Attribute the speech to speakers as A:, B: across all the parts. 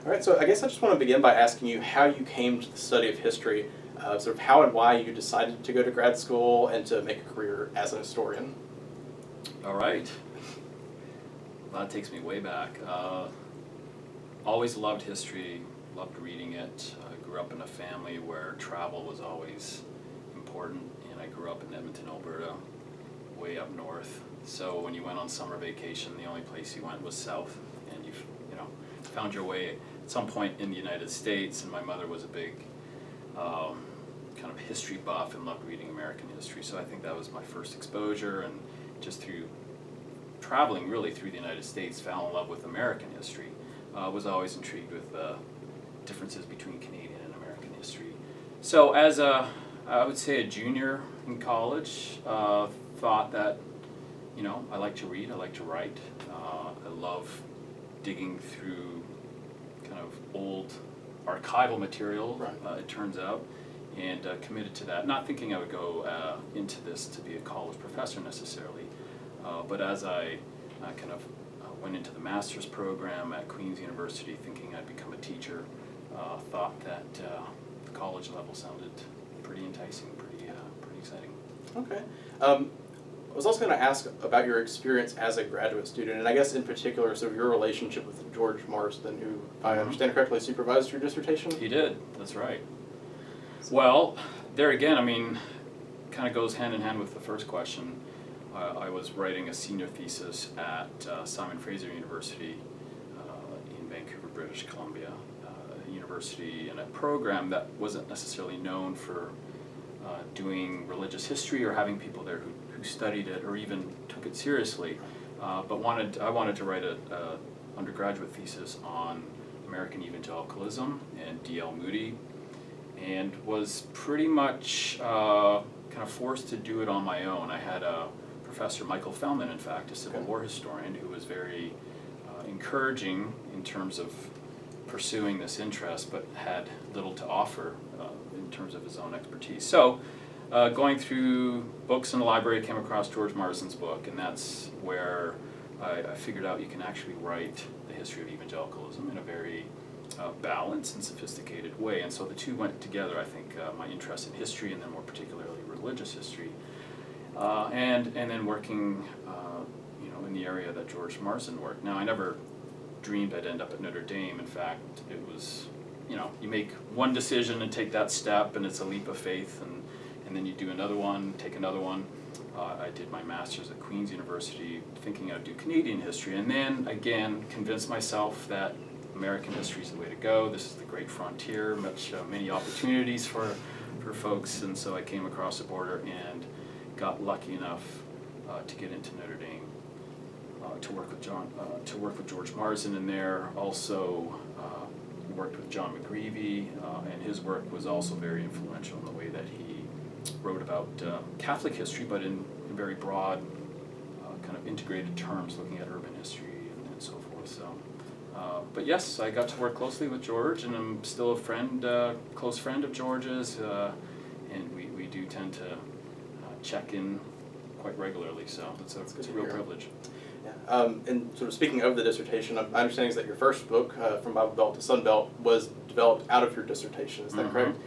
A: All right, so I guess I just want to begin by asking you how you came to the study of history, sort of how and why you decided to go to grad school and to make a career as an historian.
B: All right. Well, that takes me way back. Always loved history, loved reading it. I grew up in a family where travel was always important, and I grew up in Edmonton, Alberta, way up north. So when you went on summer vacation, the only place you went was south, and you found your way at some point in the United States. And my mother was a big kind of history buff and loved reading American history. So I think that was my first exposure, and just through traveling really through the United States, fell in love with American history. Was always intrigued with differences between Canadian and American history. So as I would say a junior in college, thought that, I like to read, I like to write. I love digging through kind of old archival material,
A: Right.
B: It turns out, and committed to that. Not thinking I would go into this to be a college professor necessarily, but as I kind of went into the master's program at Queen's University thinking I'd become a teacher, thought that the college level sounded pretty enticing, pretty exciting.
A: Okay. I was also going to ask about your experience as a graduate student, and I guess in particular, sort of your relationship with George Marsden, who, if I understand correctly, supervised your dissertation?
B: He did, that's right. Well, there again, kind of goes hand in hand with the first question. I was writing a senior thesis at Simon Fraser University in Vancouver, British Columbia, a university and a program that wasn't necessarily known for doing religious history or having people there who studied it or even took it seriously, but I wanted to write a undergraduate thesis on American evangelicalism and D.L. Moody, and was pretty much kind of forced to do it on my own. I had a Professor Michael Fellman, in fact, a Civil War historian, who was very encouraging in terms of pursuing this interest, but had little to offer in terms of his own expertise. So, going through books in the library, I came across George Marsden's book, and that's where I figured out you can actually write the history of evangelicalism in a very balanced and sophisticated way. And so the two went together, I think, my interest in history and then more particularly religious history. And then working in the area that George Marsden worked. Now, I never dreamed I'd end up at Notre Dame. In fact, it was, you make one decision and take that step, and it's a leap of faith, and then you do another one, take another one. I did my master's at Queen's University thinking I'd do Canadian history, and then again convinced myself that American history is the way to go. This is the great frontier, many opportunities for folks, and so I came across the border and got lucky enough to get into Notre Dame to work with George Marsden in there. Also worked with John McGreevy, and his work was also very influential in the way that he wrote about Catholic history, but in very broad, kind of integrated terms, looking at urban history and so forth. So, but yes, I got to work closely with George, and I'm still a close friend of George's, and we do tend to check in quite regularly. So it's a real privilege.
A: Yeah. And sort of speaking of the dissertation, my understanding is that your first book, From Bible Belt to Sunbelt, was developed out of your dissertation. Is that correct?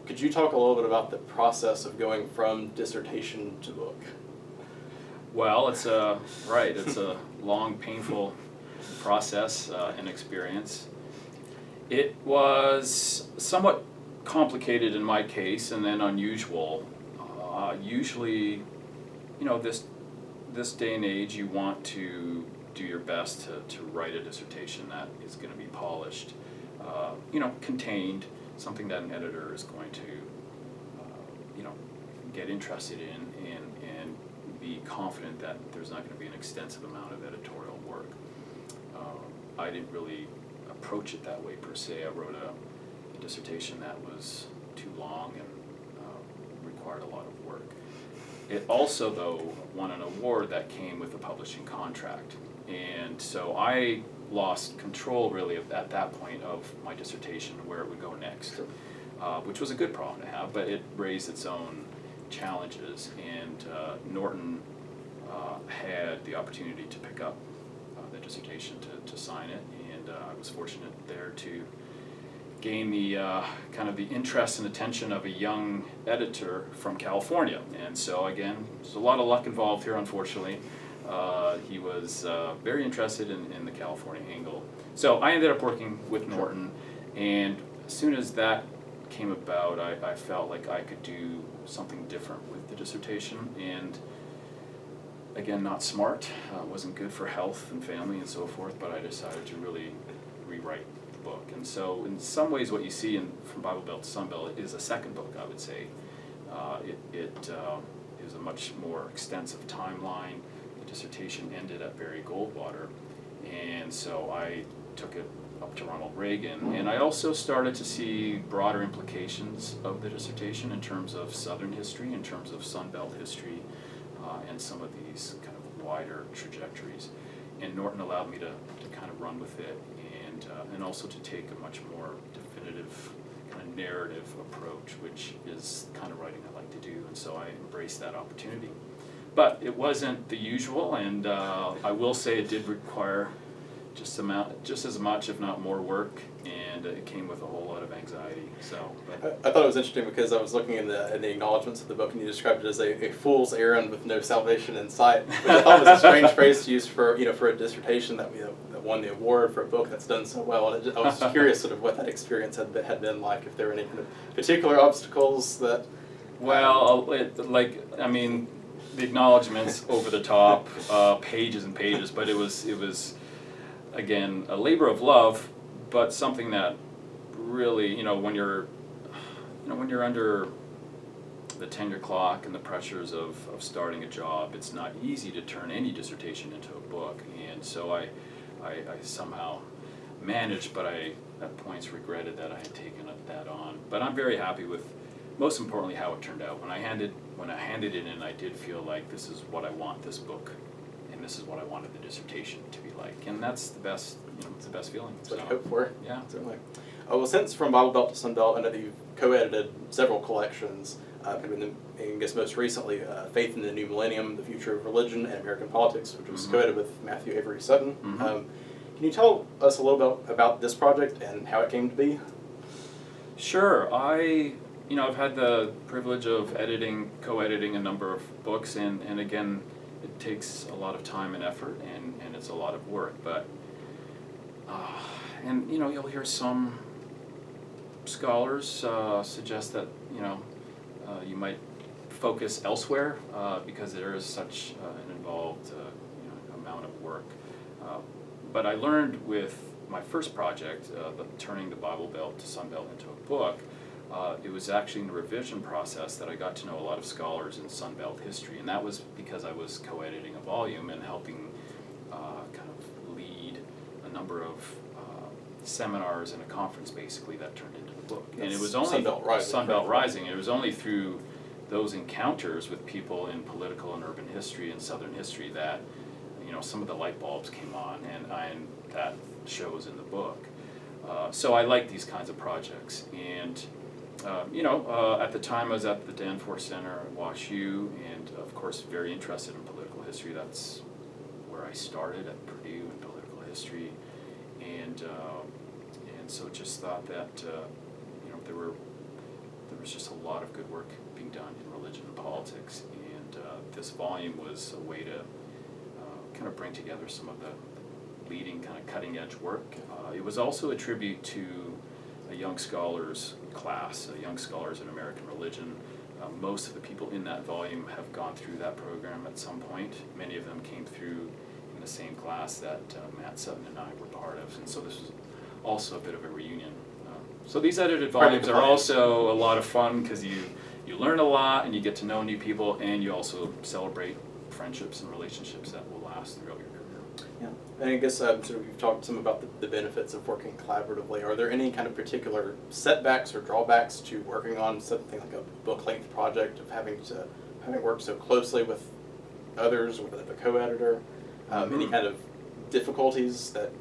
A: Could you talk a little bit about the process of going from dissertation to book?
B: Well, it's a long, painful process and experience. It was somewhat complicated in my case, and then unusual. Usually, this day and age, you want to do your best to write a dissertation that is going to be polished, contained, something that an editor is going to, get interested in and be confident that there's not going to be an extensive amount of editorial work. I didn't really approach it that way per se. I wrote a dissertation that was too long and required a lot of work. It also, though, won an award that came with a publishing contract. And so I lost control, really, at that point of my dissertation, where it would go next, which was a good problem to have, but it raised its own challenges. And Norton had the opportunity to pick up the dissertation to sign it, and I was fortunate there to gain the kind of the interest and attention of a young editor from California. And so again, there's a lot of luck involved here, unfortunately. He was very interested in the California angle. So I ended up working with Norton, and as soon as that came about, I felt like I could do something different with the dissertation. And again, not smart, wasn't good for health and family and so forth, but I decided to really rewrite the book. And so in some ways what you see from Bible Belt to Sunbelt is a second book, I would say. It is a much more extensive timeline. The dissertation ended at Barry Goldwater, and so I took it up to Ronald Reagan. And I also started to see broader implications of the dissertation in terms of Southern history, in terms of Sunbelt history, and some of these kind of wider trajectories. And Norton allowed me to kind of run with it, and also to take a much more definitive kind of narrative approach, which is the kind of writing I like to do, and so I embraced that opportunity. But it wasn't the usual, and I will say it did require just as much, if not more, work, and it came with a whole lot of anxiety. So,
A: I thought it was interesting because I was looking in the acknowledgments of the book, and you described it as a fool's errand with no salvation in sight, which I thought was a strange phrase to use for a dissertation that won the award for a book that's done so well. And I was just curious sort of what that experience had been like, if there were any kind of particular obstacles that.
B: Well, the acknowledgments over the top, pages and pages, but it was again a labor of love, but something that really, when you're under the tenure clock and the pressures of starting a job, it's not easy to turn any dissertation into a book. And so I somehow managed, but I at points regretted that I had taken that on. But I'm very happy with, most importantly, how it turned out. When I handed it in, I did feel like this is what I want this book, and this is what I wanted the dissertation to be like, and that's the best. It's the best feeling.
A: That's what you hope for.
B: Yeah,
A: certainly. Well, since From Bible Belt to Sunbelt, I know that you've co-edited several collections. I guess most recently, Faith in the New Millennium: The Future of Religion and American Politics, which was co-edited with Matthew Avery Sutton. Can you tell us a little bit about this project and how it came to be?
B: Sure. I've had the privilege of co-editing a number of books, and again, it takes a lot of time and effort, and it's a lot of work. But you'll hear some scholars suggest that you might focus elsewhere because there is such an involved amount of work. But I learned with my first project, turning the Bible Belt to Sunbelt into a book. It was actually in the revision process that I got to know a lot of scholars in Sunbelt history, and that was because I was co-editing a volume and helping kind of lead a number of seminars and a conference, basically, that turned into the book. And it was only Sunbelt Rising. It was only through those encounters with people in political and urban history and Southern history that some of the light bulbs came on, and that shows in the book. So I like these kinds of projects, and at the time I was at the Danforth Center at WashU, and of course very interested in political history. That's where I started, at Purdue, in political history, and so just thought that there was just a lot of good work being done in religion and politics, and this volume was a way to kind of bring together some of the leading kind of cutting edge work. It was also a tribute to a young scholars class, young scholars in American religion. Most of the people in that volume have gone through that program at some point. Many of them came through in the same class that Matt Sutton and I were part of, and so this was also a bit of a reunion. So these edited volumes are also a lot of fun because you learn a lot and you get to know new people, and you also celebrate friendships and relationships that will last throughout your career.
A: Yeah, and I guess you've talked some about the benefits of working collaboratively. Are there any kind of particular setbacks or drawbacks to working on something like a book-length project, of having worked so closely with others, with a co-editor? Any kind of difficulties that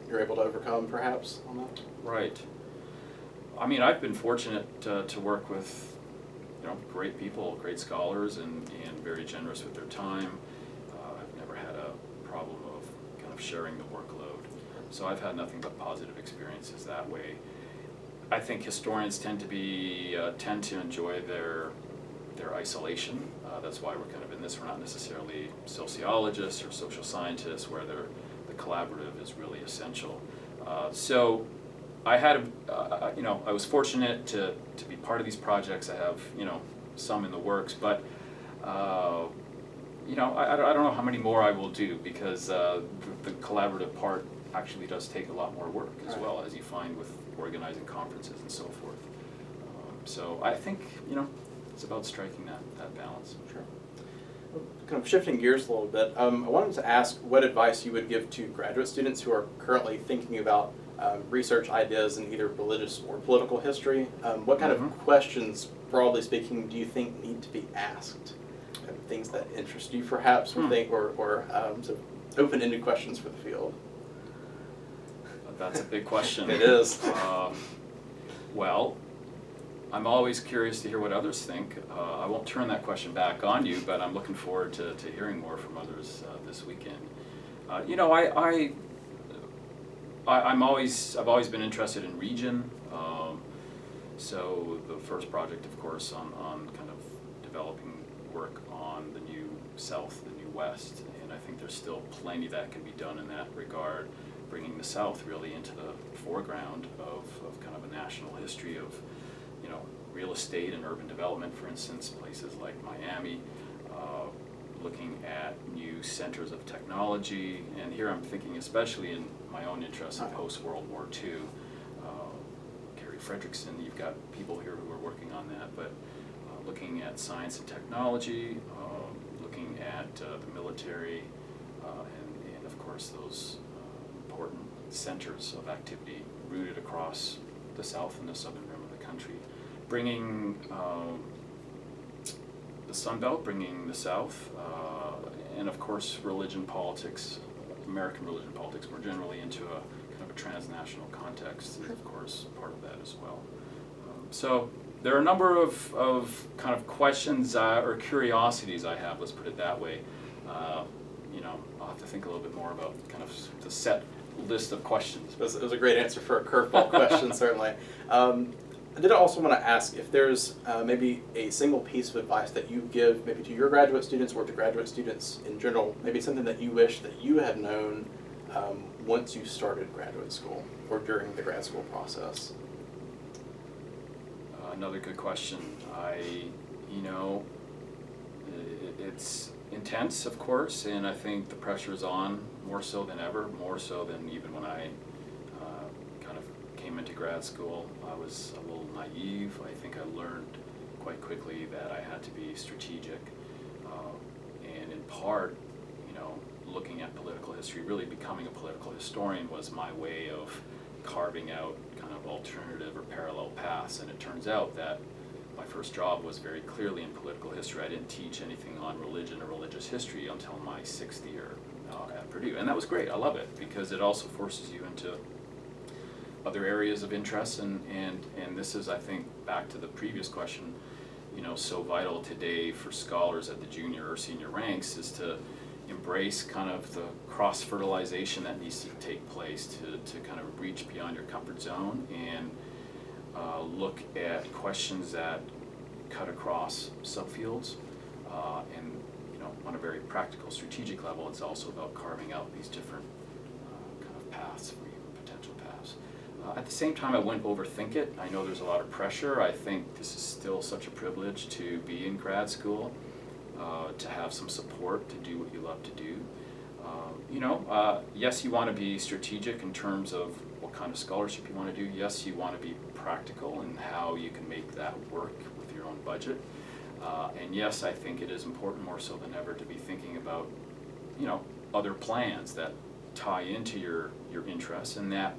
A: you're able to overcome, perhaps, on that?
B: Right. I mean, I've been fortunate to work with great people, great scholars, and very generous with their time. I've never had a problem of kind of sharing the workload. So I've had nothing but positive experiences that way. I think historians tend to enjoy their isolation. That's why we're kind of in this. We're not necessarily sociologists or social scientists, where the collaborative is really essential. So I had, I was fortunate to be part of these projects. I have, some in the works, but I don't know how many more I will do, because the collaborative part actually does take a lot more work as well, as you find with organizing conferences and so forth. So I think, it's about striking that balance.
A: Sure. Kind of shifting gears a little bit, I wanted to ask what advice you would give to graduate students who are currently thinking about research ideas in either religious or political history. What kind of questions, broadly speaking, do you think need to be asked? Things that interest you, perhaps, or sort of open-ended questions for the field?
B: That's a big question.
A: It is.
B: Well, I'm always curious to hear what others think. I won't turn that question back on you, but I'm looking forward to hearing more from others this weekend. I've always been interested in region. So the first project, of course, on kind of developing work on the new South, the new West, and I think there's still plenty that can be done in that regard, bringing the South really into the foreground of kind of a national history of, real estate and urban development, for instance, places like Miami, looking at new centers of technology, and here I'm thinking especially in my own interest in post-World War II. Gary Frederickson, you've got people here who are working on that, but looking at science and technology, looking at the military, and of course those important centers of activity rooted across the South and the southern rim of the country. Bringing the Sunbelt, bringing the South, and of course religion politics, American religion politics more generally, into a kind of a transnational context is of course part of that as well. So there are a number of kind of questions or curiosities I have, let's put it that way. I'll have to think a little bit more about kind of the set list of questions.
A: It was a great answer for a curveball question, certainly. I did also want to ask if there's maybe a single piece of advice that you give maybe to your graduate students or to graduate students in general, maybe something that you wish that you had known once you started graduate school or during the grad school process.
B: Another good question. It's intense, of course, and I think the pressure is on more so than ever, more so than even when I kind of came into grad school. I was a little naive. I think I learned quite quickly that I had to be strategic, and in part, looking at political history, really becoming a political historian was my way of carving out kind of alternative or parallel paths, and it turns out that my first job was very clearly in political history. I didn't teach anything on religion or religious history until my 6th year at Purdue, and that was great. I love it because it also forces you into other areas of interest, and this is, I think, back to the previous question, so vital today for scholars at the junior or senior ranks is to embrace kind of the cross-fertilization that needs to take place to kind of reach beyond your comfort zone and look at questions that cut across subfields, and on a very practical, strategic level, it's also about carving out these different kind of paths for you, potential paths. At the same time, I wouldn't overthink it. I know there's a lot of pressure. I think this is still such a privilege to be in grad school, to have some support to do what you love to do. Yes, you want to be strategic in terms of what kind of scholarship you want to do. Yes, you want to be practical in how you can make that work with your own budget. And yes, I think it is important more so than ever to be thinking about, other plans that tie into your interests, and that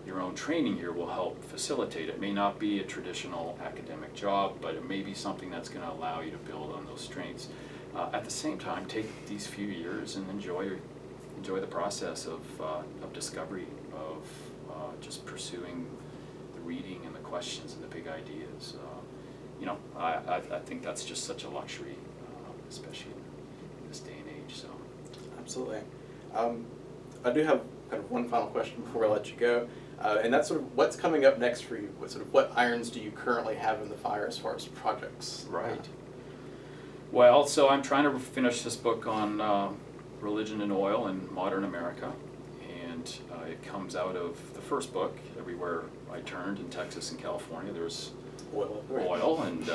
B: your own training here will help facilitate. It may not be a traditional academic job, but it may be something that's going to allow you to build on those strengths. At the same time, take these few years and enjoy the process of discovery, of just pursuing the reading and the questions and the big ideas. I think that's just such a luxury, especially in this day and age. So.
A: Absolutely. I do have kind of one final question before I let you go, and that's sort of what's coming up next for you. What irons do you currently have in the fire as far as projects?
B: Right. Well, so I'm trying to finish this book on religion and oil in modern America, and it comes out of the first book. Everywhere I turned in Texas and California, there's oil, and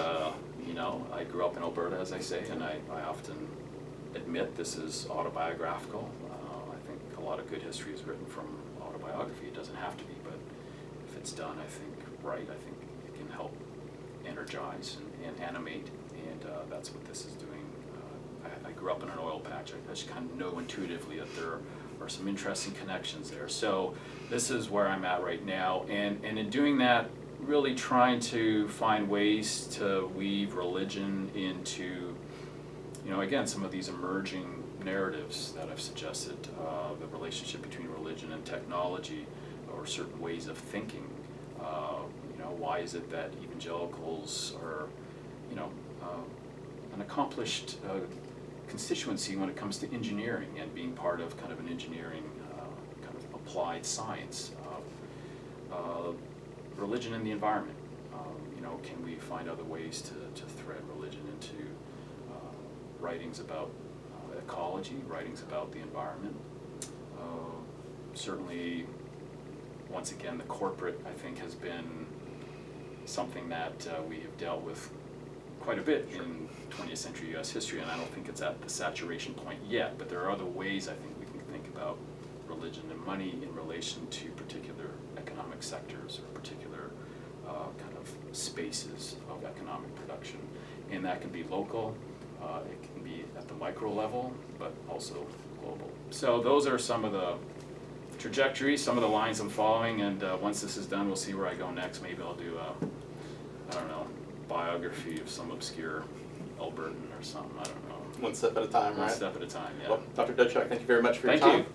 B: you know, I grew up in Alberta, as I say, and I often admit this is autobiographical. I think a lot of good history is written from autobiography. It doesn't have to be, but if it's done, I think right, I think it can help energize and animate, and that's what this is doing. I grew up in an oil patch. I just kind of know intuitively that there are some interesting connections there. So this is where I'm at right now, and in doing that, really trying to find ways to weave religion into, you know, again, some of these emerging narratives that I've suggested, the relationship between religion and technology, or certain ways of thinking. You know, why is it that evangelicals are, you know, an accomplished constituency when it comes to engineering and being part of kind of an engineering kind of applied science? Religion and the environment. You know, can we find other ways to thread religion into writings about ecology, writings about the environment? Certainly, once again, the corporate, I think, has been something that we have dealt with quite a bit in 20th century U.S. history, and I don't think it's at the saturation point yet, but there are other ways I think we can think about religion and money in relation to particular economic sectors or particular kind of spaces of economic production. And that can be local, it can be at the micro level, but also global. So those are some of the trajectories, some of the lines I'm following, and once this is done, we'll see where I go next. Maybe I'll do I don't know, biography of some obscure Albertan or something, I don't know.
A: One step at a time, right?
B: One step at a time, yeah.
A: Well, Dr. Dochuk, thank you very much for your time.
B: Thank you.